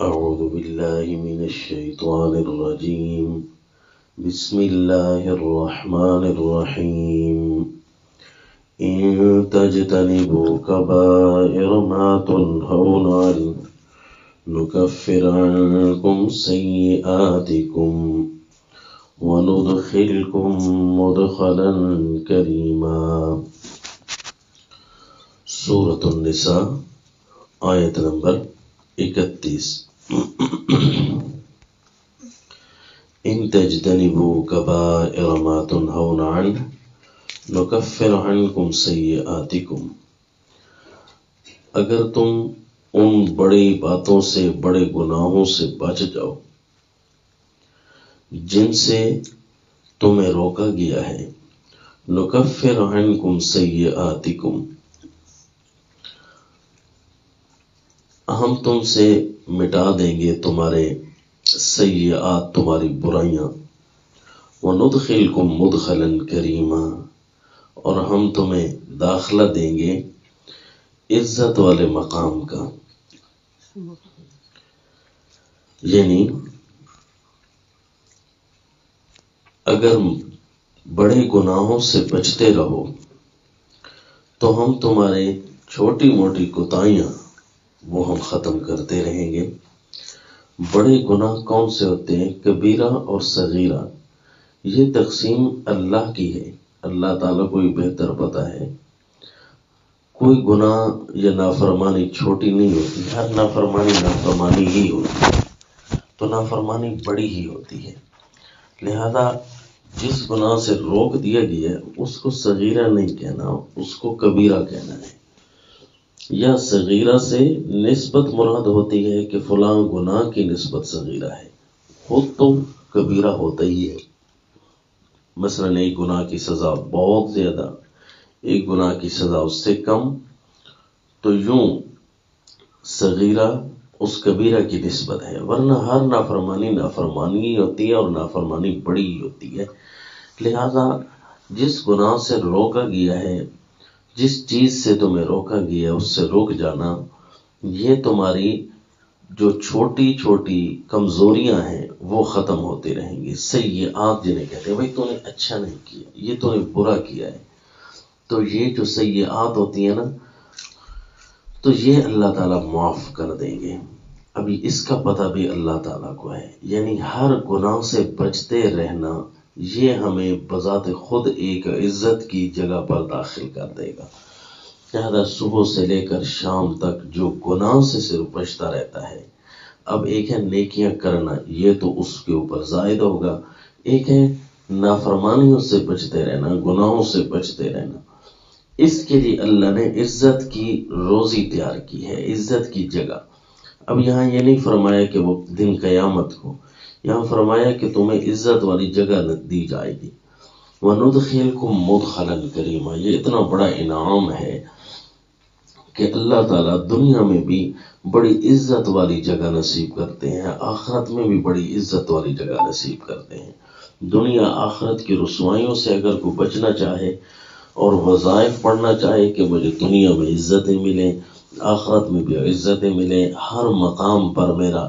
أعوذ بالله من الشيطان الرجيم. بسم الله الرحمن الرحيم. إن تجتنبوا كبائر ما تنهون عنه نكفر عنكم سيئاتكم وندخلكم مدخلا كريما. سورة النساء آیت نمبر 31. ان تجتنبوا کبائر ما تنہون عنہ نکفر عنکم سیئاتکم. اگر تم ان بڑی باتوں سے، بڑے گناہوں سے بچ جاؤ جن سے تمہیں روکا گیا ہے، نکفر عنکم سیئاتکم، ہم تم سے مٹا دیں گے تمہارے سیئات، تمہاری برائیاں، وندخلکم مدخلا کریما، اور ہم تمہیں داخلہ دیں گے عزت والے مقام کا. یعنی اگر بڑے گناہوں سے بچتے رہو تو ہم تمہارے چھوٹی موٹی کوتاہیاں وہ ہم ختم کرتے رہیں گے. بڑے گناہ کون سے ہوتے ہیں؟ کبیرہ اور صغیرہ. یہ تقسیم اللہ کی ہے، اللہ تعالیٰ کو ہی بہتر پتہ ہے. کوئی گناہ یا نافرمانی چھوٹی نہیں ہوتی، ہر نافرمانی ہی ہوتی ہے، تو نافرمانی بڑی ہی ہوتی ہے. لہذا جس گناہ سے روک دیا گیا ہے اس کو صغیرہ نہیں کہنا، اس کو کبیرہ کہنا ہے. یا صغیرہ سے نسبت مراد ہوتی ہے کہ فلاں گناہ کی نسبت صغیرہ ہے، خود تو کبیرہ ہوتا ہی ہے. مثلا ایک گناہ کی سزا بہت زیادہ، ایک گناہ کی سزا اس سے کم، تو یوں صغیرہ اس کبیرہ کی نسبت ہے. ورنہ ہر نافرمانی ہی ہوتی ہے اور نافرمانی بڑی ہی ہوتی ہے. لہذا جس گناہ سے روکا گیا ہے، جس چیز سے تمہیں روکا گیا ہے، اس سے رک جانا. یہ تمہاری جو چھوٹی چھوٹی کمزوریاں ہیں وہ ختم ہوتے رہیں گے. سیئات جنہیں کہتے ہیں، بھائی تو نے اچھا نہیں کیا، یہ تو نے برا کیا ہے، تو یہ جو سیئات ہوتی ہیں نا، تو یہ اللہ تعالیٰ معاف کر دیں گے. ابھی اس کا پتہ بھی اللہ تعالیٰ کو ہے. یعنی ہر گناہ سے بچتے رہنا یہ ہمیں بذات خود ایک عزت کی جگہ پر داخل کر دے گا. لہذا صبح سے لے کر شام تک جو گناہ سے صرف بچتا رہتا ہے، اب ایک ہے نیکیاں کرنا، یہ تو اس کے اوپر زائد ہوگا. ایک ہے نافرمانیوں سے بچتے رہنا، گناہوں سے بچتے رہنا. اس کے لیے اللہ نے عزت کی روزی تیار کی ہے، عزت کی جگہ. اب یہاں یہ نہیں فرمایا کہ وہ دن قیامت کو، یہاں فرمایا کہ تمہیں عزت والی جگہ دی جائے گی. وَنُدْخِلْكُمْ مُدْخَلًا كَرِيمًا. یہ اتنا بڑا انعام ہے کہ اللہ تعالیٰ دنیا میں بھی بڑی عزت والی جگہ نصیب کرتے ہیں، آخرت میں بھی بڑی عزت والی جگہ نصیب کرتے ہیں. دنیا آخرت کی رسوائیوں سے اگر کوئی بچنا چاہے اور وظائف پڑھنا چاہے کہ مجھے دنیا میں عزتیں ملیں، آخرت میں بھی عزتیں ملیں، ہر مقام پر میرا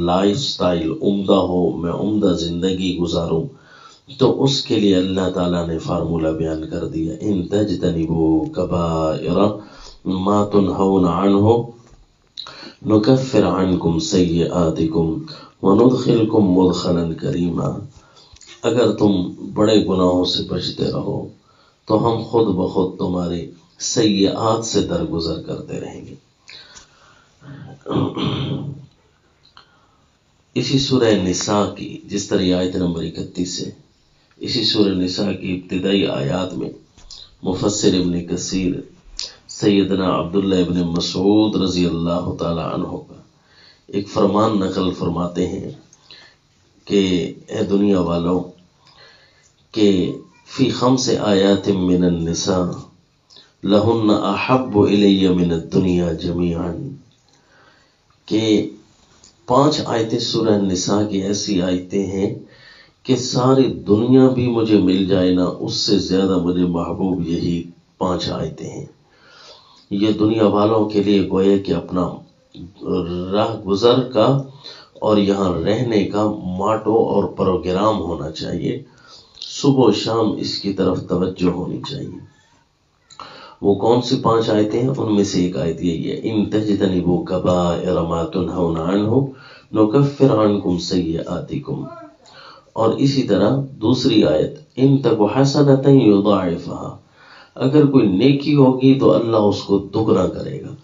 لائف سٹائل عمدہ ہو، میں عمدہ زندگی گزاروں، تو اس کے لیے اللہ تعالیٰ نے فارمولہ بیان کر دیا. ان تجتنبوا کبائر ما تنہون عنہ نکفر عنکم سیئاتکم وندخلکم مدخلا کریما. اگر تم بڑے گناہوں سے بچتے رہو تو ہم خود بخود تمہارے سیئات سے درگزر کرتے رہیں گے. اسی سورہ نساء کی، جس طرح آیت نمبر 31 سے، اسی سورہ نساء کی ابتدائی آیات میں مفسر ابن کثیر سیدنا عبداللہ ابن مسعود رضی اللہ تعالی عنہ کا ایک فرمان نقل فرماتے ہیں کہ اے دنیا والوں، کہ فی خمس آیات من النساء لہن احب الی من الدنیا جمیعا. کہ 5 آیتیں سورہ نساء کی ایسی آیتیں ہیں کہ ساری دنیا بھی مجھے مل جائے نا، اس سے زیادہ مجھے محبوب یہی 5 آیتیں ہیں. یہ دنیا والوں کے لیے گویا کہ اپنا راہ گزر کا اور یہاں رہنے کا ماٹو اور پروگرام ہونا چاہیے. صبح و شام اس کی طرف توجہ ہونی چاہیے. وہ کون سی 5 آیتیں ہیں؟ ان میں سے ایک آیت یہی ہے، ان تجتنبوا کبائر ما تنہون عنہ نکفر عنکم سیئاتکم. اور اسی طرح دوسری آیت، ان تک حسنۃ یضاعفها، اگر کوئی نیکی ہوگی تو اللہ اس کو دگنا کرے گا.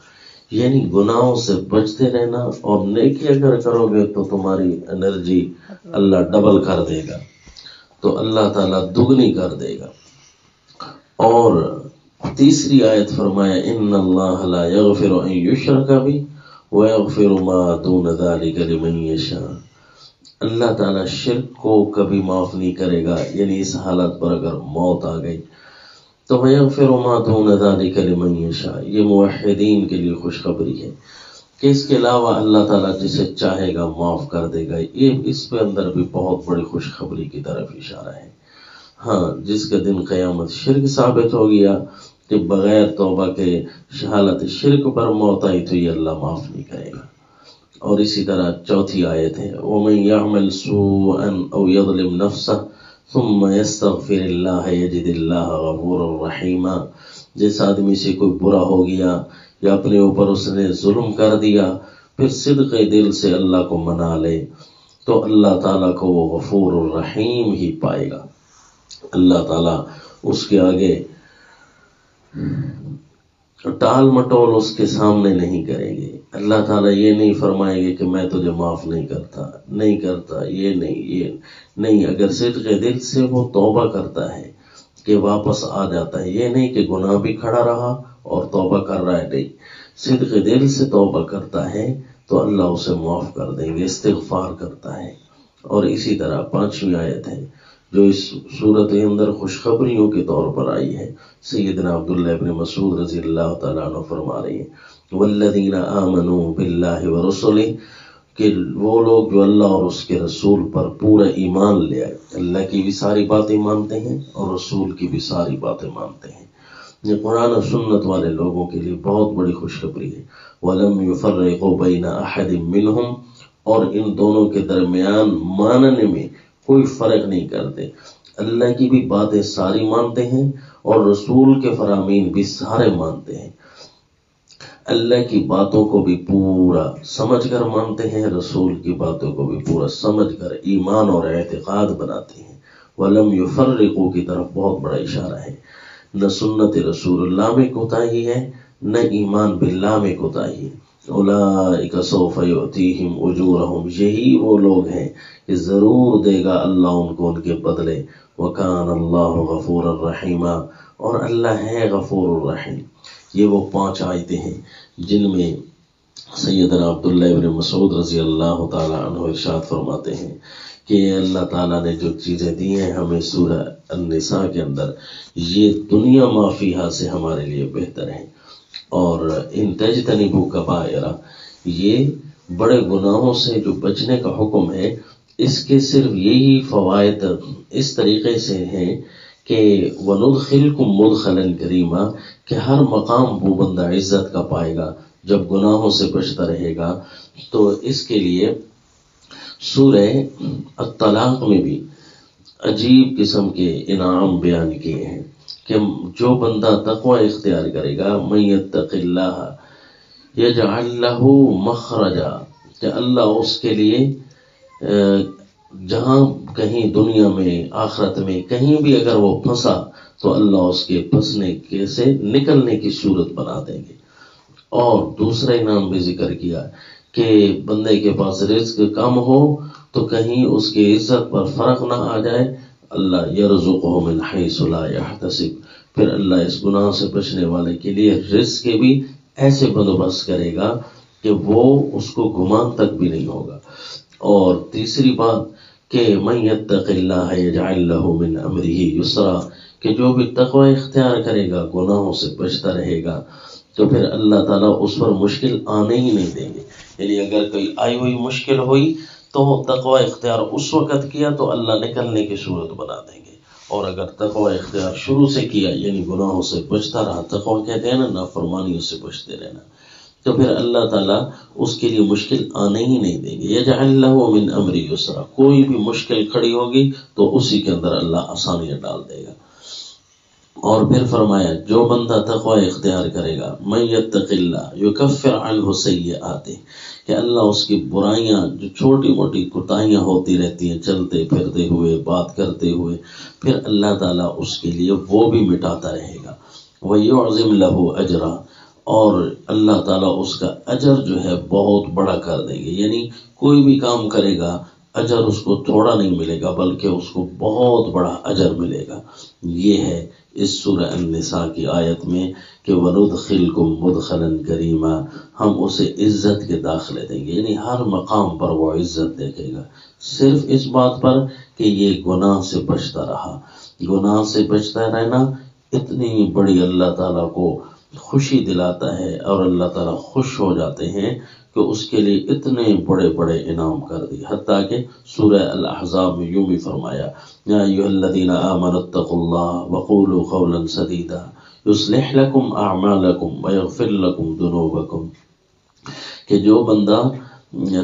یعنی گناہوں سے بچتے رہنا، اور نیکی اگر کرو گے تو تمہاری انرجی اللہ ڈبل کر دے گا، تو اللہ تعالیٰ دگنی کر دے گا. اور تیسری آیت فرمایا، ان اللہ لا یغفر ان یشرک بہ ویغفر ما دون ذلک لمن یشاء. اللہ تعالیٰ شرک کو کبھی معاف نہیں کرے گا، یعنی اس حالت پر اگر موت آ گئی تو ویغفر ما دون ذلک لمن یشاء. یہ موحدین کے لیے خوشخبری ہے کہ اس کے علاوہ اللہ تعالیٰ جسے چاہے گا معاف کر دے گا. یہ اس پہ اندر بھی بہت بڑی خوشخبری کی طرف اشارہ ہے. ہاں، جس کے دن قیامت شرک ثابت ہو گیا کہ بغیر توبہ کے حالت شرک پر موت آئی تو یہ اللہ معاف نہیں کرے گا. اور اسی طرح چوتھی آیت ہے، وَمَن يَعْمَلْ سُوءًا أَوْ يَظْلِمْ نَفْسَهُ ثُمَّ يَسْتَغْفِرِ اللَّهَ يَجِدِ اللَّهَ غَفُورًا رَحِيمًا. جس آدمی سے کوئی برا ہو گیا یا اپنے اوپر اس نے ظلم کر دیا، پھر صدق دل سے اللہ کو منا لے تو اللہ تعالیٰ کو وہ غفور الرحیم ہی پائے گا. اللہ تعالیٰ اس کے آگے ٹال مٹول اس کے سامنے نہیں کریں گے. اللہ تعالیٰ یہ نہیں فرمائیں گے کہ میں تجھے معاف نہیں کرتا، یہ نہیں. اگر صدق دل سے وہ توبہ کرتا ہے کہ واپس آ جاتا ہے، یہ نہیں کہ گناہ بھی کھڑا رہا اور توبہ کر رہا ہے، نہیں، صدق دل سے توبہ کرتا ہے تو اللہ اسے معاف کر دیں گے، استغفار کرتا ہے. اور اسی طرح 5ویں آیت ہے جو اس صورت کے اندر خوشخبریوں کے طور پر آئی ہے. سیدنا عبداللہ ابن مسعود رضی اللہ تعالیٰ عنہ فرما رہے ہیں، والذین آمنوا باللہ ورسلہ، کہ وہ لوگ جو اللہ اور اس کے رسول پر پورا ایمان لے آئے، اللہ کی بھی ساری باتیں مانتے ہیں اور رسول کی بھی ساری باتیں مانتے ہیں. یہ قرآن و سنت والے لوگوں کے لیے بہت بڑی خوشخبری ہے. وَلَمْ يُفَرِّقُوا بَيْنَ أَحَدٍ مِّنْهُمْ، اور ان دونوں کے درمیان ماننے میں کوئی فرق نہیں کرتے. اللہ کی بھی باتیں ساری مانتے ہیں اور رسول کے فرامین بھی سارے مانتے ہیں. اللہ کی باتوں کو بھی پورا سمجھ کر مانتے ہیں، رسول کی باتوں کو بھی پورا سمجھ کر ایمان اور اعتقاد بناتے ہیں. وَلَمْ يُفَرِّقُوا کی طرف بہت بڑا اشارہ ہے. نہ سنت رسول اللہ میں کوتاہی ہے، نہ ایمان باللہ میں کوتاہی ہے. اولئک سوف یؤتیہم اجورہم، یہی وہ لوگ ہیں کہ ضرور دے گا اللہ ان کو ان کے بدلے. وکان اللہ غفورا رحیما، اور اللہ ہے غفور الرحیم. یہ وہ 5 آیتیں ہیں جن میں سیدنا عبداللہ ابن مسعود رضی اللہ تعالیٰ عنہ ارشاد فرماتے ہیں کہ اللہ تعالیٰ نے جو چیزیں دی ہیں ہمیں سورہ النساء کے اندر، یہ دنیا ما فیہا سے ہمارے لیے بہتر ہیں. اور ان تجتنبوا کبائر، یہ بڑے گناہوں سے جو بچنے کا حکم ہے، اس کے صرف یہی فوائد اس طریقے سے ہیں کہ وَنُدْخِلْكُمْ مُدْخَلًا كَرِيمًا، کہ ہر مقام وہ بندہ عزت کا پائے گا جب گناہوں سے بچتا رہے گا. تو اس کے لیے سورہ الطلاق میں بھی عجیب قسم کے انعام بیان کیے ہیں کہ جو بندہ تقوی اختیار کرے گا، مَن یتق اللہ یجعل لہ مخرجا، کہ اللہ اس کے لیے جہاں کہیں دنیا میں آخرت میں کہیں بھی اگر وہ پھنسا تو اللہ اس کے پھنسنے کے سے نکلنے کی صورت بنا دیں گے. اور دوسرا انعام بھی ذکر کیا کہ بندے کے پاس رزق کم ہو تو کہیں اس کی عزت پر فرق نہ آ جائے، اللہ یرزقہ من حیث لا یحتسب، پھر اللہ اس گناہ سے بچنے والے کے لیے رزق کے بھی ایسے بندوبست کرے گا کہ وہ اس کو گمان تک بھی نہیں ہوگا. اور تیسری بات کہ من یتق اللہ یجعل لہ من امرہ یسرا، کہ جو بھی تقوی اختیار کرے گا، گناہوں سے بچتا رہے گا، تو پھر اللہ تعالیٰ اس پر مشکل آنے ہی نہیں دیں گے. یعنی اگر کوئی آئی ہوئی مشکل ہوئی تو تقوی اختیار اس وقت کیا تو اللہ نکلنے کی صورت بنا دیں گے. اور اگر تقوی اختیار شروع سے کیا، یعنی گناہوں سے بچتا رہا، تقوی کہتے ہیں نا نافرمانیوں سے بچتے رہنا، تو پھر اللہ تعالیٰ اس کے لیے مشکل آنے ہی نہیں دیں گے. یجعل لہ من امری یسرا، کوئی بھی مشکل کھڑی ہوگی تو اسی کے اندر اللہ آسانیاں ڈال دے گا. اور پھر فرمایا جو بندہ تقوی اختیار کرے گا، من یتق اللہ یکفر عنہ سیئاتہ، کہ اللہ اس کی برائیاں جو چھوٹی موٹی کوتاہیاں ہوتی رہتی ہیں چلتے پھرتے ہوئے بات کرتے ہوئے، پھر اللہ تعالیٰ اس کے لیے وہ بھی مٹاتا رہے گا. وَيُعْظِمْ لَهُ أَجْرًا، اور اللہ تعالیٰ اس کا اجر جو ہے بہت بڑا کر دیں گے. یعنی کوئی بھی کام کرے گا اجر اس کو تھوڑا نہیں ملے گا بلکہ اس کو بہت بڑا اجر ملے گا. یہ ہے اس سورہ النساء کی آیت میں کہ وَنُدْخِلْكُمْ مُدْخَلًا كَرِيمًا، ہم اسے عزت کے داخلے دیں گے. یعنی ہر مقام پر وہ عزت دیکھے گا، صرف اس بات پر کہ یہ گناہ سے بچتا رہا. گناہ سے بچتا رہنا اتنی بڑی اللہ تعالیٰ کو خوشی دلاتا ہے، اور اللہ تعالیٰ خوش ہو جاتے ہیں کہ اس کے لیے اتنے بڑے بڑے انعام کر دی. حتیٰ کہ سورہ الاحزاب میں یوں بھی فرمایا یا ایھا الذین آمنوا اتقوا اللہ وقولوا قولا سدیدا یصلح لکم اعمالکم ویغفر لکم ذنوبکم، کہ جو بندہ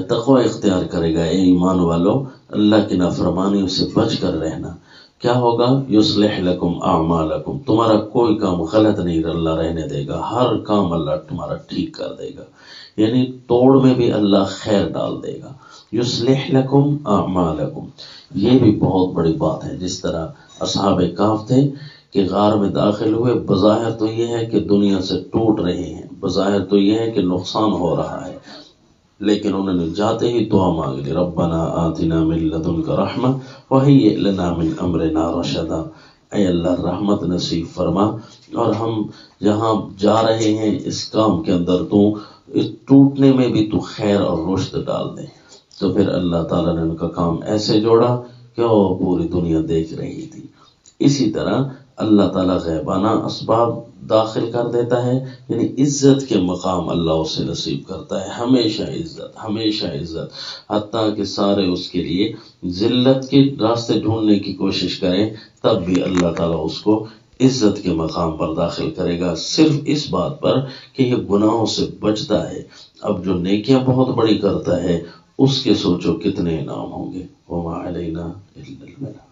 تقوی اختیار کرے گا، اے ایمان والو اللہ کی نافرمانیوں سے بچ کر رہنا، کیا ہوگا؟ یصلح لکم اعمالکم، تمہارا کوئی کام غلط نہیں اللہ رہنے دے گا، ہر کام اللہ تمہارا ٹھیک کر دے گا. یعنی توڑ میں بھی اللہ خیر ڈال دے گا. یصلح لکم اعمالکم، یہ بھی بہت بڑی بات ہے. جس طرح اصحاب کہف تھے کہ غار میں داخل ہوئے، بظاہر تو یہ ہے کہ دنیا سے ٹوٹ رہے ہیں، بظاہر تو یہ ہے کہ نقصان ہو رہا ہے، لیکن انہوں نے جاتے ہی دعا مانگ لی ربنا آتنا من لدنک رحمہ وہیئ لنا من امرنا رشدا، اے اللہ رحمت نصیب فرما، اور ہم جہاں جا رہے ہیں اس کام کے اندر تو اس ٹوٹنے میں بھی تو خیر اور رشد ڈال دے. تو پھر اللہ تعالیٰ نے ان کا کام ایسے جوڑا کہ وہ پوری دنیا دیکھ رہی تھی. اسی طرح اللہ تعالیٰ غیبانہ اسباب داخل کر دیتا ہے، یعنی عزت کے مقام اللہ اسے نصیب کرتا ہے، ہمیشہ عزت ہمیشہ عزت، حتیٰ کہ سارے اس کے لیے ذلت کے راستے ڈھونڈنے کی کوشش کریں تب بھی اللہ تعالیٰ اس کو عزت کے مقام پر داخل کرے گا، صرف اس بات پر کہ یہ گناہوں سے بچتا ہے. اب جو نیکیاں بہت بڑی کرتا ہے اس کے سوچو کتنے انعام ہوں گے. وما علینا الا البلاغ.